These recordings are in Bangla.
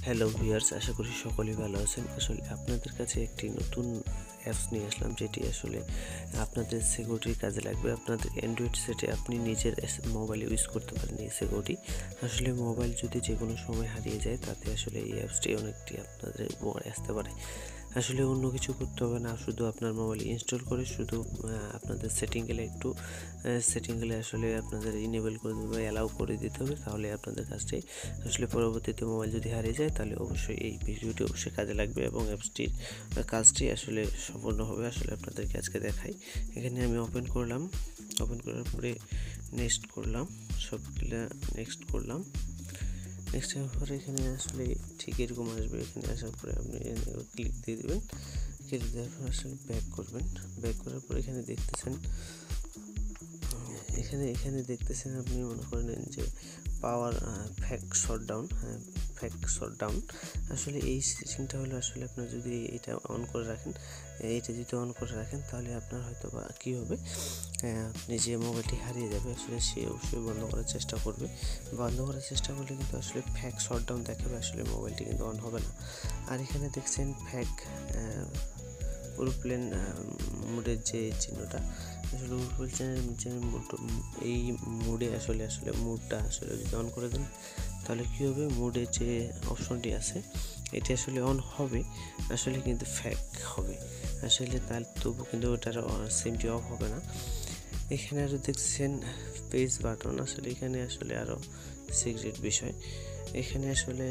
হ্যালো ভিউয়ার্স, আশা করি সকলেই ভালো আছেন। আসলে আপনাদের কাছে একটি নতুন অ্যাপস নিয়ে আসলাম, যেটি আসলে আপনাদের সিকিউরিটির কাজে লাগবে। আপনাদের অ্যান্ড্রয়েড সেটে আপনি নিজের মোবাইলে ইউজ করতে পারেন এই সিকিউরিটি। আসলে মোবাইল যদি যে কোনো সময় হারিয়ে যায়, তাতে আসলে এই অ্যাপসটি অনেকটি আপনাদের উপকারে আসতে পারে। আসলে অন্য কিছু করতে হবে না, শুধু আপনার মোবাইলে ইনস্টল করে শুধু আপনাদের সেটিং গেলে আসলে আপনাদের ইনেবল করে দেবে বা অ্যালাউ করে দিতে হবে, তাহলে আপনাদের কাজটি আসলে পরবর্তীতে মোবাইল যদি হারিয়ে যায় তাহলে অবশ্যই এই ভিডিওটি অবশ্যই কাজে লাগবে এবং অ্যাপসটির কাজটি আসলে সম্পূর্ণ হবে। আসলে আপনাদেরকে আজকে দেখাই। এখানে আমি ওপেন করলাম, ওপেন করার পরে নেক্সট করলাম, সবগুলা নেক্সট করলাম। নেক্সট হওয়ার পরে এখানে আসলে ঠিক এরকম আসবে। এখানে আসার পরে আপনি ক্লিক দিয়ে দেবেন। ক্লিক দেওয়ার পর আসলে ব্যাক করবেন। ব্যাক করার পর এখানে দেখতেছেন আপনি মনে করে নেন যে পাওয়ার ফ্যাক শটডাউন। ফ্যাক শটডাউন আসলে এই সেটিংটা হলো আসলে আপনার যদি এটা অন করে রাখেন, তাহলে আপনার হয়তো বা কী হবে, আপনি যে মোবাইলটি হারিয়ে যাবে আসলে সে অবশ্যই বন্ধ করার চেষ্টা করবে। বন্ধ করার চেষ্টা করলে কিন্তু আসলে ফ্যাক শটডাউন দেখাবে, আসলে মোবাইলটি কিন্তু অন হবে না। আর এখানে দেখছেন ফ্যাক এরোপ্লেন মোডের যে চিহ্নটা, আসলে এরোপ্লেন এই মোডে আসলে মুডটা আসলে যদি অন করে দেন তাহলে কী হবে, মোডের যে অপশনটি আছে এটি আসলে অন হবে, আসলে কিন্তু ফ্যাক হবে আসলে, তাহলে তবু কিন্তু ওটার সিমটি অফ হবে না। এখানে আরও দেখছেন পেজ বাটন, আসলে এখানে আসলে আরও সিক্রেট বিষয়। এখানে আসলে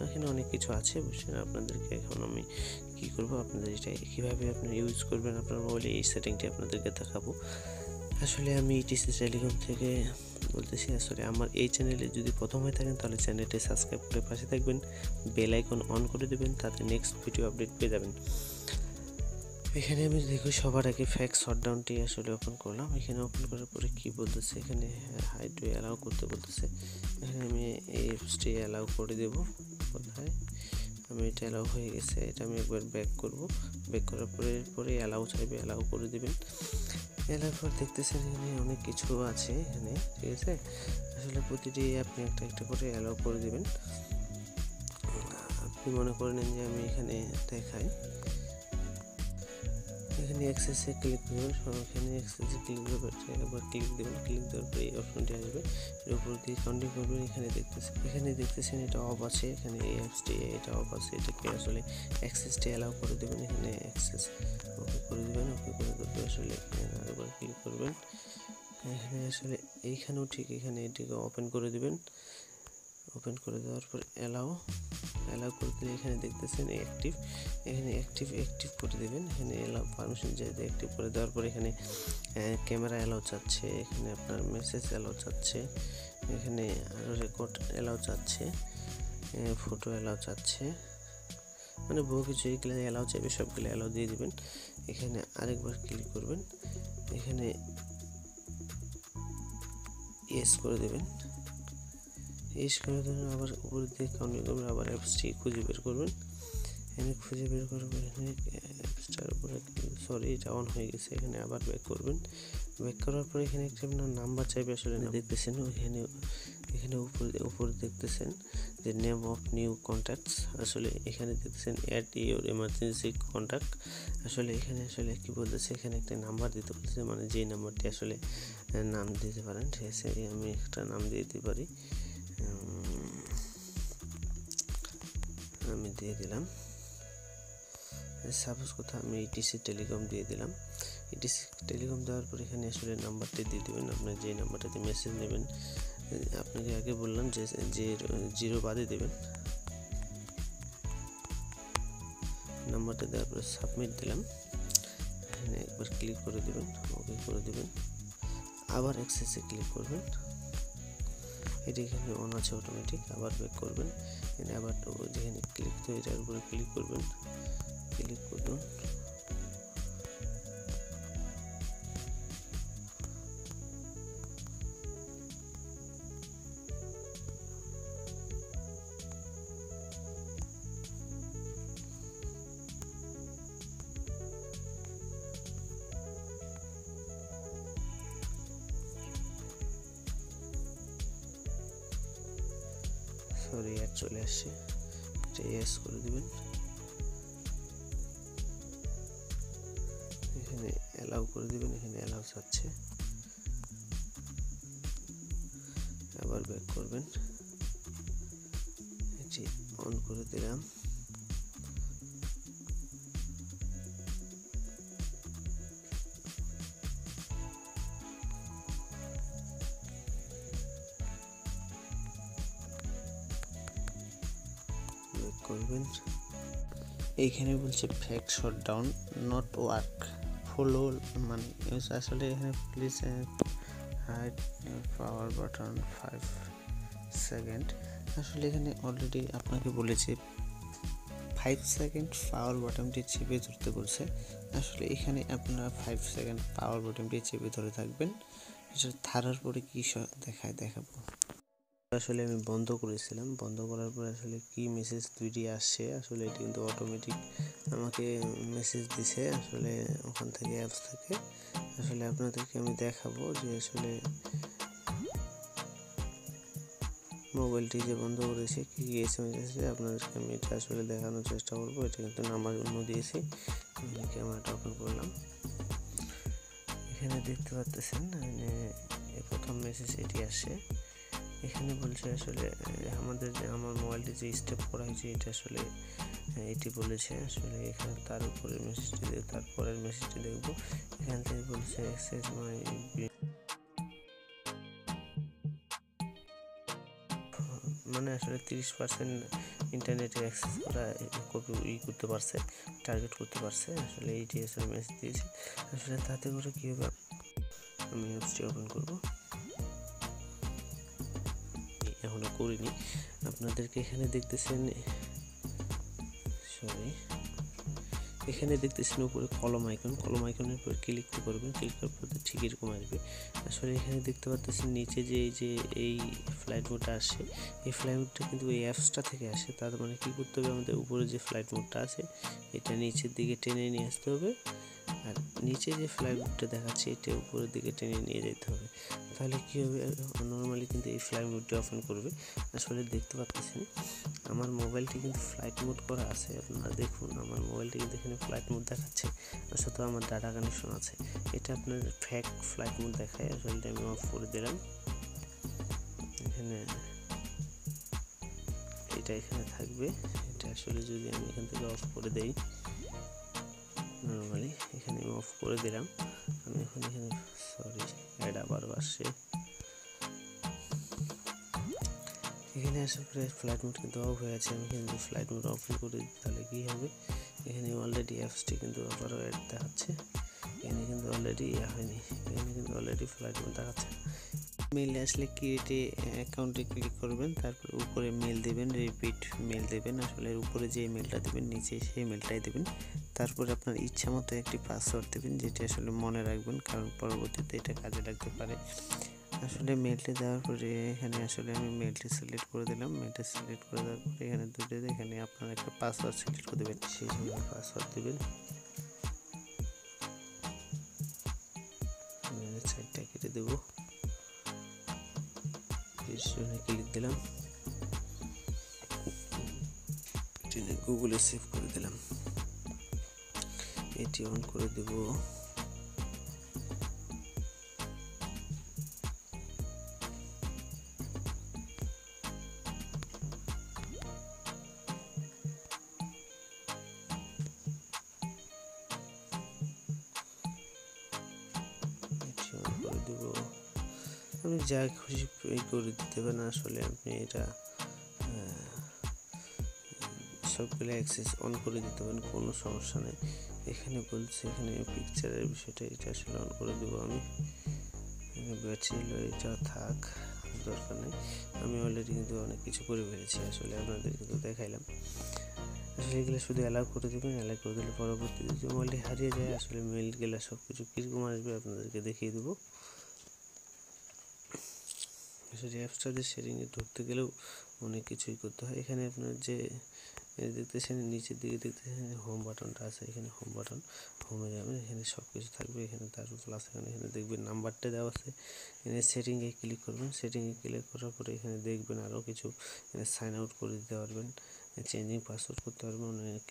এখানে অনেক কিছু আছে, বুঝছেন। আপনাদেরকে এখন আমি কী করব, আপনাদের এটা কীভাবে আপনি ইউজ করবেন আপনার মোবাইলে এই সেটিংটি আপনাদেরকে দেখাবো। আসলে আমি ইটিসি টেলিকম থেকে বলতেছি। আসলে আমার এই চ্যানেলে যদি প্রথম হয়ে থাকেন তাহলে চ্যানেলটি সাবস্ক্রাইব করে পাশে থাকবেন, বেল আইকন অন করে দেবেন, তাতে নেক্সট ভিডিও আপডেট পেয়ে যাবেন। এখানে আমি দেখি সবার আগে ফ্যাক শটডাউনটি আসলে ওপেন করলাম। এখানে ওপেন করার পরে কি বলতেছে, এখানে হাইড টু অ্যালাউ করতে বলতেছে। এখানে আমি এই অ্যাপসটি অ্যালাউ করে দেব। কোথায় আমি এটা অ্যালাউ হয়ে গেছে, এটা আমি একবার ব্যাক করব। ব্যাক করার পরে অ্যালাউ চাইবে, অ্যালাউ করে দেবেন। অ্যালাউ পর দেখতেছেন এখানে অনেক কিছু আছে এখানে, ঠিক আছে। আসলে প্রতিটি আপনি একটা একটা করে অ্যালাউ করে দেবেন। আপনি মনে করে নেন যে আমি এখানে দেখাই, এখানে অ্যাক্সেসে ক্লিক করবেন। এখানে অ্যাক্সেসে ক্লিক করবেন, একবার ক্লিক দেবেন। ক্লিক দেওয়ার পরে এই অপশনটি আসবে, এর উপর দিয়ে কন্টিনিউ করবেন। এখানে দেখতেছেন এটা অফ আছে, এখানে এই অ্যাপসটি এটা অফ আছে, এটাকে আসলে অ্যাক্সেসটি অ্যালাউ করে দেবেন। এখানে অ্যাক্সেস ওকে করে দেবেন। ওকে করে দেবে আসলে আরেকবার ক্লিক করবেন। এখানে আসলে এইখানেও ঠিক এখানে এটিকে ওপেন করে দেবেন। ওপেন করে দেওয়ার পর অ্যালাউ করে দিলে এখানে দেখতেছেন অ্যাক্টিভ, এখানে অ্যাক্টিভ করে দেবেন। এখানে অ্যালাউ পারমিশন চাইতে অ্যাক্টিভ করে দেওয়ার পর এখানে ক্যামেরা অ্যালাউ চাচ্ছে, এখানে আপনার মেসেজ অ্যালাউ চাচ্ছে, এখানে আরও রেকর্ড অ্যালাউ চাচ্ছে, ফটো অ্যালাউ চাচ্ছে, মানে বহু কিছু এইগুলো অ্যালাউ চাইবে, সবগুলো অ্যালাউ দিয়ে দিবেন। এখানে আরেকবার ক্লিক করবেন, এখানে ইয়েস করে দেবেন। ইয়েস করে দেবেন, আবার উপর দিয়ে কাউন্টিং করবেন, আবার অ্যাপসটি খুঁজে বের করবেন। এখানে খুঁজে বের করার পর এখানে অ্যাপসটার উপরে এটা অন হয়ে গেছে। এখানে আবার ব্যাক করবেন। ব্যাক করার পর এখানে একটা আপনার নাম্বার চাইবে, আসলে দেখতেছেন এখানে উপরে দেখতেছেন যে নেম অফ নিউ কন্ট্যাক্টস, আসলে এখানে দেখতেছেন অ্যাড ইউর এমার্জেন্সি কন্ট্যাক্ট। আসলে এখানে আসলে কি বলতেছে, এখানে একটা নাম্বার দিতে বলতেছে, মানে যেই নাম্বারটি আসলে নাম দিতে পারেন, ঠিক আছে। আমি একটা নাম দিয়ে দিতে পারি, আমি দিয়ে দিলাম সাপোজ কথা আমি ইটিসি টেলিকম দিয়ে দিলাম। ইটিসি টেলিকম দেওয়ার পর এখানে আসলে নাম্বারটি দিয়ে দেবেন, আপনার যে নাম্বারটাতে মেসেজ নেবেন। আপনাকে আগে বললাম যে জিরো বাদে দেবেন। নাম্বারটা দেওয়ার পরে সাবমিট দিলাম। এখানে একবার ক্লিক করে দেবেন, ওকে করে দেবেন, আবার অ্যাক্সেসে ক্লিক করবেন। এটা এখানে অন আছে অটোমেটিক, আবার ব্যাক করবেন। এখানে আবার যেখানে ক্লিক তো এটার উপরে ক্লিক করবেন, ক্লিক করুন। সরি, অ্যাড চলে আসছে, এটা ইয়েস করে দিবেন। এখানে অ্যালাউ করে দিবেন, এখানে অ্যালাউ চাচ্ছে, আবার ব্যাক করবেন, এটি অন করে দিলাম। ব্যাক করবেন, এইখানে বলছে fact shutdown not work follow, মানে আসলে এখানে please hide power button 5 second. আসলে এখানে অলরেডি আপনাকে বলেছে 5 সেকেন্ড পাওয়ার বাটনটি চেপে ধরতে বলছে। আসলে এখানে আপনারা 5 সেকেন্ড পাওয়ার বাটনটি চেপে ধরে থাকবেন। এটা ধরার পরে কী দেখাবো। আসলে আমি বন্ধ করেছিলাম, বন্ধ করার পরে আসলে কি মেসেজ দুইটি আসছে। আসলে এটি কিন্তু অটোমেটিক আমাকে মেসেজ দিছে আসলে ওখান থেকে, অ্যাপস থেকে। আসলে আপনাদেরকে আমি দেখাবো যে আসলে মোবাইলটি যে বন্ধ করেছে কী কী এসএমএস এসেছে, আপনাদেরকে আমি এটা আসলে দেখানোর চেষ্টা করবো। এটা কিন্তু নামার জন্য দিয়েছি। ক্যামেরাটা ওপেন করলাম, এখানে দেখতে পাচ্ছেন প্রথম মেসেজ এটি আসে। এখানে বলছে আসলে আমার মোবাইলটি যে স্টেপ করা হয়েছে এটা আসলে এটি বলেছে। আসলে এখানে তার উপরের মেসেজটি তারপরের মেসেজটি দেখবো। এখান থেকে বলছে অ্যাক্সেস মাই, মানে আসলে 30% ইন্টারনেটে অ্যাক্সেস করা করতে পারছে, টার্গেট করতে পারছে। আসলে এইটি আসলে মেসেজ দিয়েছে। আসলে তাতে করে কী হবে, আমি অ্যাপসটি ওপেন করবো, এখনো করিনি। আপনাদেরকে এখানে দেখতেছেন, এখানে দেখতেছেন উপরে কলম আইকনের উপর ক্লিক করবেন। ক্লিক করার পর ঠিক এরকম আসবে। আসলে এখানে দেখতে পাচ্ছেন নিচে যে এই ফ্লাইট মোডটা আসে, এই ফ্লাইট মোডটা কিন্তু এই অ্যাপসটা থেকে আসে। তার মানে কী করতে হবে, আমাদের উপরে যে ফ্লাইট মোডটা আছে এটা নিচের দিকে টেনে নিয়ে আসতে হবে, আর নিচে যে ফ্লাইট মোডটা দেখাচ্ছে এটা উপরের দিকে টেনে নিয়ে যেতে হবে। তাহলে কী হবে, নর্মালি কিন্তু এই ফ্লাইট মোডটি অফ করবে। আসলে দেখতে পাচ্ছেন আমার মোবাইলটি কিন্তু ফ্লাইট মোড করা আছে। আপনারা দেখুন আমার মোবাইলটি কিন্তু এখানে ফ্লাইট মোড দেখাচ্ছে, সাথে আমার ডাটা কানেকশন আছে। এটা আপনার ফ্যাক ফ্লাইট মোড দেখায়। আসলে আমি অফ করে দিলাম, এখানে এটা এখানে থাকবে। এটা আসলে যদি আমি এখান থেকে অফ করে দেই, নর্মালি এখানে আমি অফ করে দিলাম। আমি এখন এখানে অ্যাড আবারও আসছে। এখানে আসার পরে ফ্লাইট মোড কিন্তু অফ হয়ে আছে। আমি কিন্তু ফ্লাইট মোড অফ করে দিই, তাহলে কী হবে, এখানে অলরেডি অ্যাপসটি কিন্তু আবারও অ্যাড দেখাচ্ছে। এখানে কিন্তু অলরেডি হয়নি, এখানে কিন্তু অলরেডি ফ্লাইট মোড দেখাচ্ছে। মেইলে আসলে ক্রিয়েটে অ্যাকাউন্টে ক্লিক করবেন, তারপর উপরে মেল দেবেন, রিপিট মেল দেবেন। আসলে উপরে যে মেলটা দেবেন নিচে সেই মেলটাই দেবেন। তারপর আপনার ইচ্ছা মতো একটি পাসওয়ার্ড দেবেন, যেটি আসলে মনে রাখবেন, কারণ পরবর্তীতে এটা কাজে লাগতে পারে। আসলে মেলটি দেওয়ার পরে এখানে আসলে আমি মেলটি সিলেক্ট করে দিলাম। মেলটা সিলেক্ট করে দেওয়ার পরে এখানে এখানে আপনার একটা পাসওয়ার্ড সিলেক্ট করে দেবেন, সেই সময় পাসওয়ার্ড দেবেন। সাইডটা কেটে দেবো, ক্লিক দিলাম, গুগলে সেভ করে দিলাম, এটি অন করে দেব। আপনি যা খুশি করে দিতে পারেন। আসলে আপনি এটা সবগুলো অ্যাক্সেস অন করে দিতে পারেন, কোনো সমস্যা নেই। এখানে বলছে এখানে পিকচারের বিষয়টা, এটা আসলে অন করে দেবো আমি। ব্যাটারি এটা থাক, দরকার নেই। আমি অলরেডি কিন্তু অনেক কিছু করে ফেলেছি, আসলে আপনাদের কিন্তু দেখাইলাম। আসলে এগুলো শুধু অ্যালাউ করে দেবেন। অ্যালাউ করে দিলে পরবর্তীতে যদি মোবাইলটি হারিয়ে যায়, আসলে মেল গেলে সব কিছু কীরকম আসবে আপনাদেরকে দেখিয়ে দেবো। আসলে অ্যাপসটাতে সেটিংয়ে ঢুকতে গেলেও অনেক কিছুই করতে হয়। এখানে আপনার যে দেখতেছেন নিচের দিকে দেখতেছেন হোম বাটনটা আছে, এখানে হোম বাটন, হোমে যাবেন, এখানে সব কিছু থাকবে। এখানে তারপর প্লাস এখানে দেখবেন নাম্বারটা দেওয়া আছে। এখানে সেটিংয়ে ক্লিক করবেন, সেটিংয়ে ক্লিক করার পরে এখানে দেখবেন আরও কিছু, এখানে সাইন আউট করে দিতে পারবেন। চেঞ্জিং পাসওয়ার্ড করতে পারবেন, অনেক